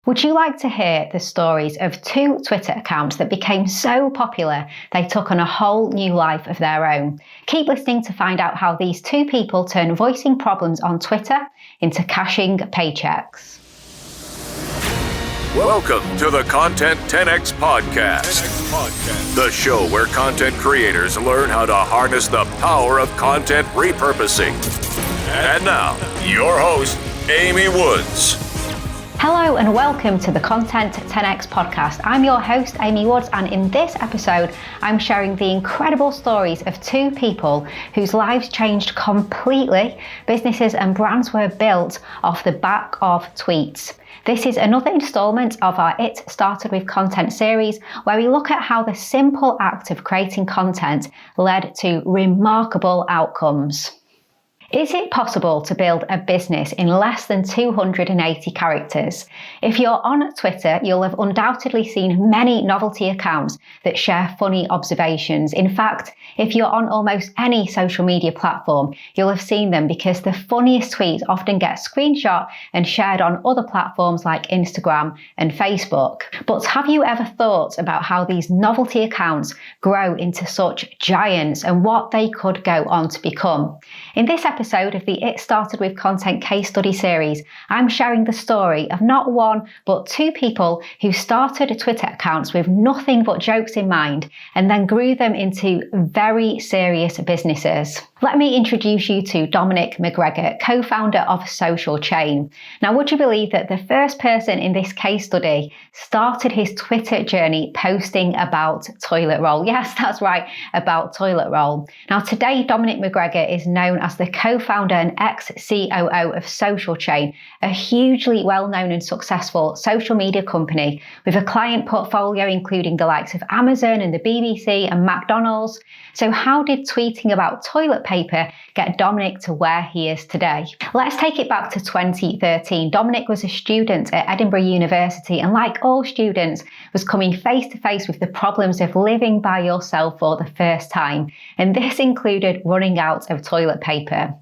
Would you like to hear the stories of two Twitter accounts that became so popular they took on a whole new life of their own? Keep listening to find out how these two people turn voicing problems on Twitter into cashing paychecks. Welcome to the Content 10X Podcast, the show where content creators learn how to harness the power of content repurposing. And now, your host, Amy Woods. Hello and welcome to the Content 10X Podcast. I'm your host, Amy Woods, and in this episode, I'm sharing the incredible stories of two people whose lives changed completely. Businesses and brands were built off the back of tweets. This is another installment of our It Started With Content series, where we look at how the simple act of creating content led to remarkable outcomes. Is it possible to build a business in less than 280 characters? If you're on Twitter, you'll have undoubtedly seen many novelty accounts that share funny observations. In fact, if you're on almost any social media platform, you'll have seen them because the funniest tweets often get screenshot and shared on other platforms like Instagram and Facebook. But have you ever thought about how these novelty accounts grow into such giants and what they could go on to become? In this episode of the It Started With Content case study series, I'm sharing the story of not one, but two people who started Twitter accounts with nothing but jokes in mind and then grew them into very serious businesses. Let me introduce you to Dominic McGregor, co-founder of Social Chain. Now, would you believe that the first person in this case study started his Twitter journey posting about toilet roll? Yes, that's right, about toilet roll. Now, today, Dominic McGregor is known as the co-founder and ex-COO of Social Chain, a hugely well-known and successful social media company with a client portfolio including the likes of Amazon and the BBC and McDonald's. So how did tweeting about toilet paper get Dominic to where he is today? Let's take it back to 2013. Dominic was a student at Edinburgh University and, like all students, was coming face to face with the problems of living by yourself for the first time. And this included running out of toilet paper.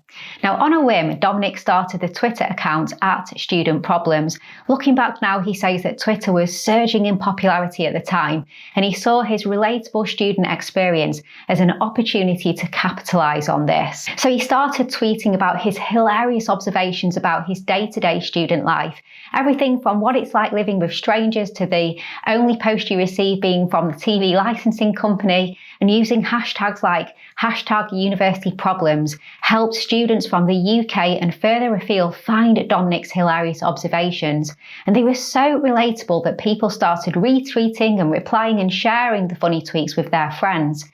Now, on a whim, Dominic started the Twitter account at Student Problems. Looking back now, he says that Twitter was surging in popularity at the time, and he saw his relatable student experience as an opportunity to capitalize on this. So he started tweeting about his hilarious observations about his day-to-day student life. Everything from what it's like living with strangers to the only post you receive being from the TV licensing company, and using hashtags like #UniversityProblems helped students from the UK and further afield find Dominic's hilarious observations. And they were so relatable that people started retweeting and replying and sharing the funny tweets with their friends.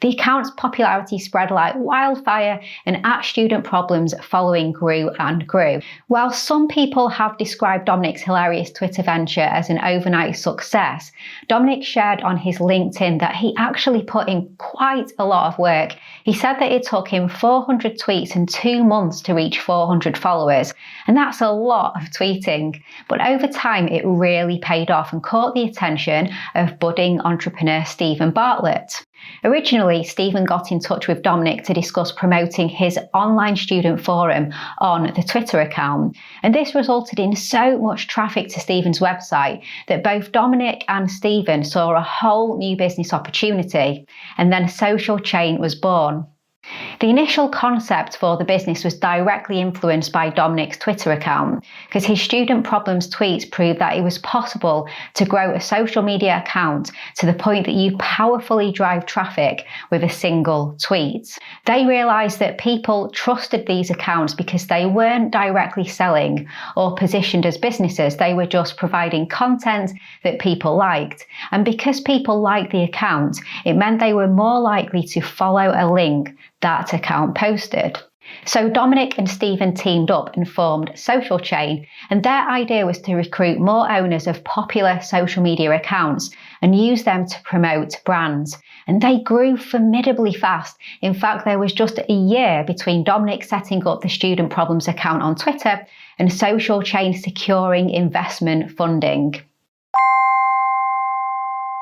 The account's popularity spread like wildfire, and at Student Problems following grew and grew. While some people have described Dominic's hilarious Twitter venture as an overnight success, Dominic shared on his LinkedIn that he actually put in quite a lot of work. He said that it took him 400 tweets and 2 months to reach 400 followers, and that's a lot of tweeting. But over time, it really paid off and caught the attention of budding entrepreneur Stephen Bartlett. Originally, Stephen got in touch with Dominic to discuss promoting his online student forum on the Twitter account. And this resulted in so much traffic to Stephen's website that both Dominic and Stephen saw a whole new business opportunity. And then Social Chain was born. The initial concept for the business was directly influenced by Dominic's Twitter account, because his Student Problems tweets proved that it was possible to grow a social media account to the point that you powerfully drive traffic with a single tweet. They realised that people trusted these accounts because they weren't directly selling or positioned as businesses, they were just providing content that people liked. And because people liked the account, it meant they were more likely to follow a link that account posted. So Dominic and Stephen teamed up and formed Social Chain, and their idea was to recruit more owners of popular social media accounts and use them to promote brands. And they grew formidably fast. In fact, there was just a year between Dominic setting up the Student Problems account on Twitter and Social Chain securing investment funding.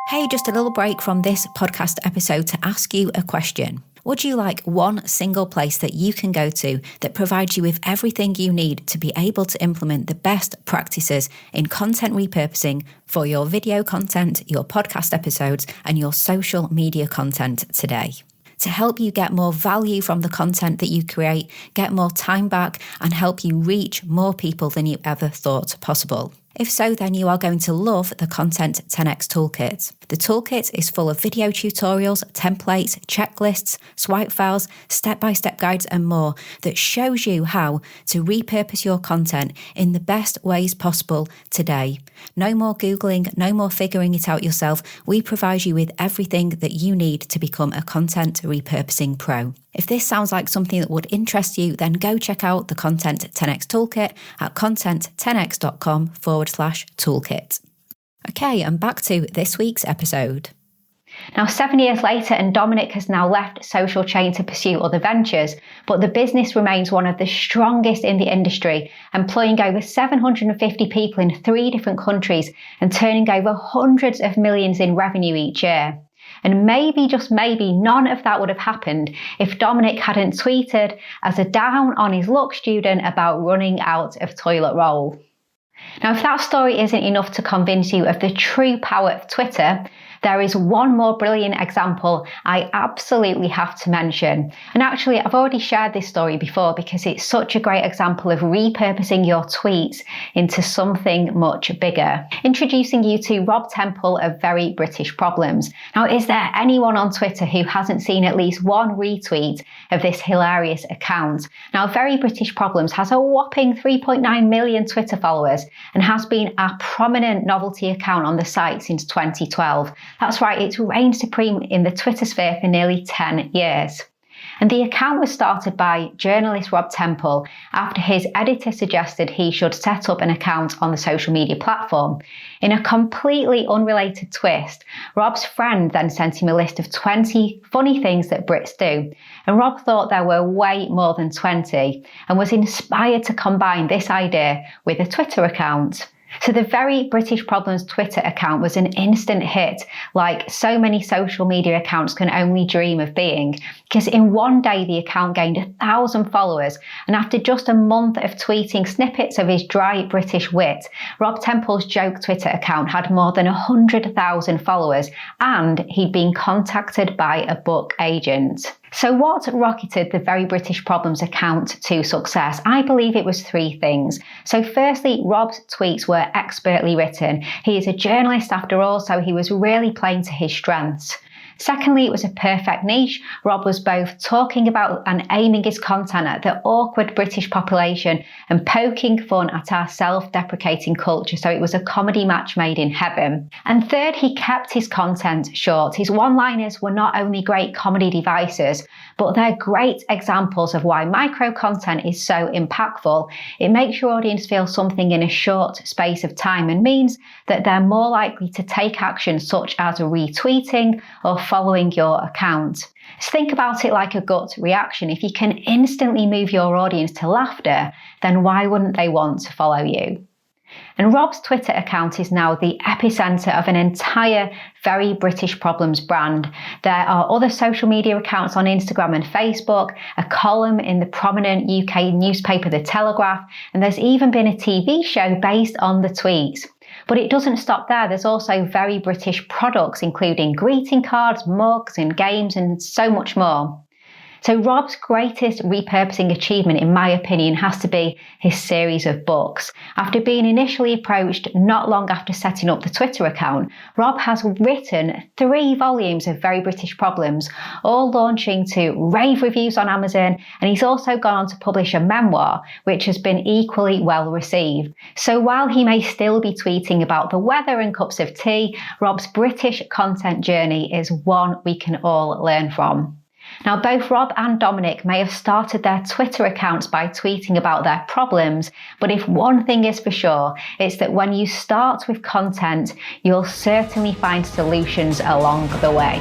Hey, just a little break from this podcast episode to ask you a question. Would you like one single place that you can go to that provides you with everything you need to be able to implement the best practices in content repurposing for your video content, your podcast episodes, and your social media content today? To help you get more value from the content that you create, get more time back, and help you reach more people than you ever thought possible. If so, then you are going to love the Content 10x Toolkit. The toolkit is full of video tutorials, templates, checklists, swipe files, step-by-step guides and more that shows you how to repurpose your content in the best ways possible today. No more Googling, no more figuring it out yourself. We provide you with everything that you need to become a content repurposing pro. If this sounds like something that would interest you, then go check out the Content 10x Toolkit at content10x.com/toolkit. Okay, and back to this week's episode. Now, 7 years later, and Dominic has now left Social Chain to pursue other ventures, but the business remains one of the strongest in the industry, employing over 750 people in 3 different countries and turning over hundreds of millions in revenue each year. And maybe, just maybe, none of that would have happened if Dominic hadn't tweeted as a down on his luck student about running out of toilet roll. Now, if that story isn't enough to convince you of the true power of Twitter, there is one more brilliant example I absolutely have to mention. And actually, I've already shared this story before because it's such a great example of repurposing your tweets into something much bigger. Introducing you to Rob Temple of Very British Problems. Now, is there anyone on Twitter who hasn't seen at least one retweet of this hilarious account? Now, Very British Problems has a whopping 3.9 million Twitter followers and has been a prominent novelty account on the site since 2012. That's right, it's reigned supreme in the Twitter sphere for nearly 10 years. And the account was started by journalist Rob Temple after his editor suggested he should set up an account on the social media platform. In a completely unrelated twist, Rob's friend then sent him a list of 20 funny things that Brits do. And Rob thought there were way more than 20 and was inspired to combine this idea with a Twitter account. So the Very British Problems Twitter account was an instant hit, like so many social media accounts can only dream of being, because in one day the account gained 1,000 followers, and after just a month of tweeting snippets of his dry British wit, Rob Temple's joke Twitter account had more than 100,000 followers, and he'd been contacted by a book agent. So what rocketed the Very British Problems account to success? I believe it was 3 things. So firstly, Rob's tweets were expertly written. He is a journalist after all, so he was really playing to his strengths. Secondly, it was a perfect niche. Rob was both talking about and aiming his content at the awkward British population and poking fun at our self-deprecating culture, so it was a comedy match made in heaven. And third, he kept his content short. His one-liners were not only great comedy devices, but they're great examples of why micro content is so impactful. It makes your audience feel something in a short space of time and means that they're more likely to take action such as retweeting or following your account. So think about it like a gut reaction. If you can instantly move your audience to laughter, then why wouldn't they want to follow you? And Rob's Twitter account is now the epicenter of an entire Very British Problems brand. There are other social media accounts on Instagram and Facebook, a column in the prominent UK newspaper The Telegraph, and there's even been a TV show based on the tweets. But it doesn't stop there. There's also Very British products, including greeting cards, mugs and games and so much more. So Rob's greatest repurposing achievement, in my opinion, has to be his series of books. After being initially approached not long after setting up the Twitter account, Rob has written 3 volumes of Very British Problems, all launching to rave reviews on Amazon, and he's also gone on to publish a memoir, which has been equally well received. So while he may still be tweeting about the weather and cups of tea, Rob's British content journey is one we can all learn from. Now, both Rob and Dominic may have started their Twitter accounts by tweeting about their problems, but if one thing is for sure, it's that when you start with content, you'll certainly find solutions along the way.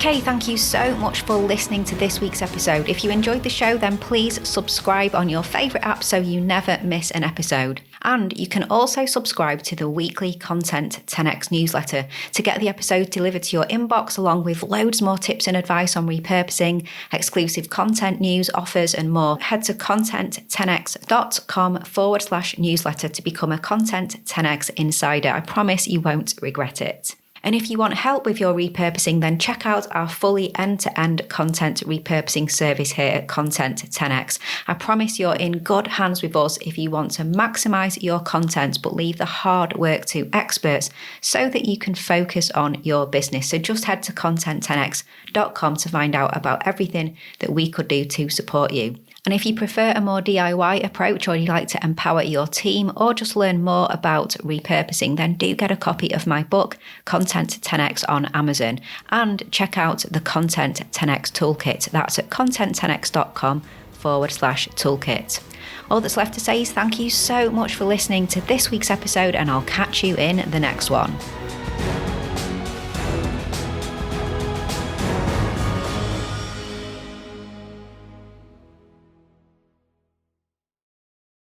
Okay, thank you so much for listening to this week's episode. If you enjoyed the show, then please subscribe on your favourite app so you never miss an episode. And you can also subscribe to the weekly Content 10x newsletter to get the episodes delivered to your inbox, along with loads more tips and advice on repurposing, exclusive content news, offers and more. Head to content10x.com/newsletter to become a Content 10x insider. I promise you won't regret it. And if you want help with your repurposing, then check out our fully end-to-end content repurposing service here at Content 10x. I promise you're in good hands with us if you want to maximize your content but leave the hard work to experts so that you can focus on your business. So just head to content10x.com to find out about everything that we could do to support you. And if you prefer a more DIY approach, or you'd like to empower your team, or just learn more about repurposing, then do get a copy of my book, Content 10x, on Amazon. And check out the Content 10x Toolkit. That's at content10x.com/toolkit. All that's left to say is thank you so much for listening to this week's episode, and I'll catch you in the next one.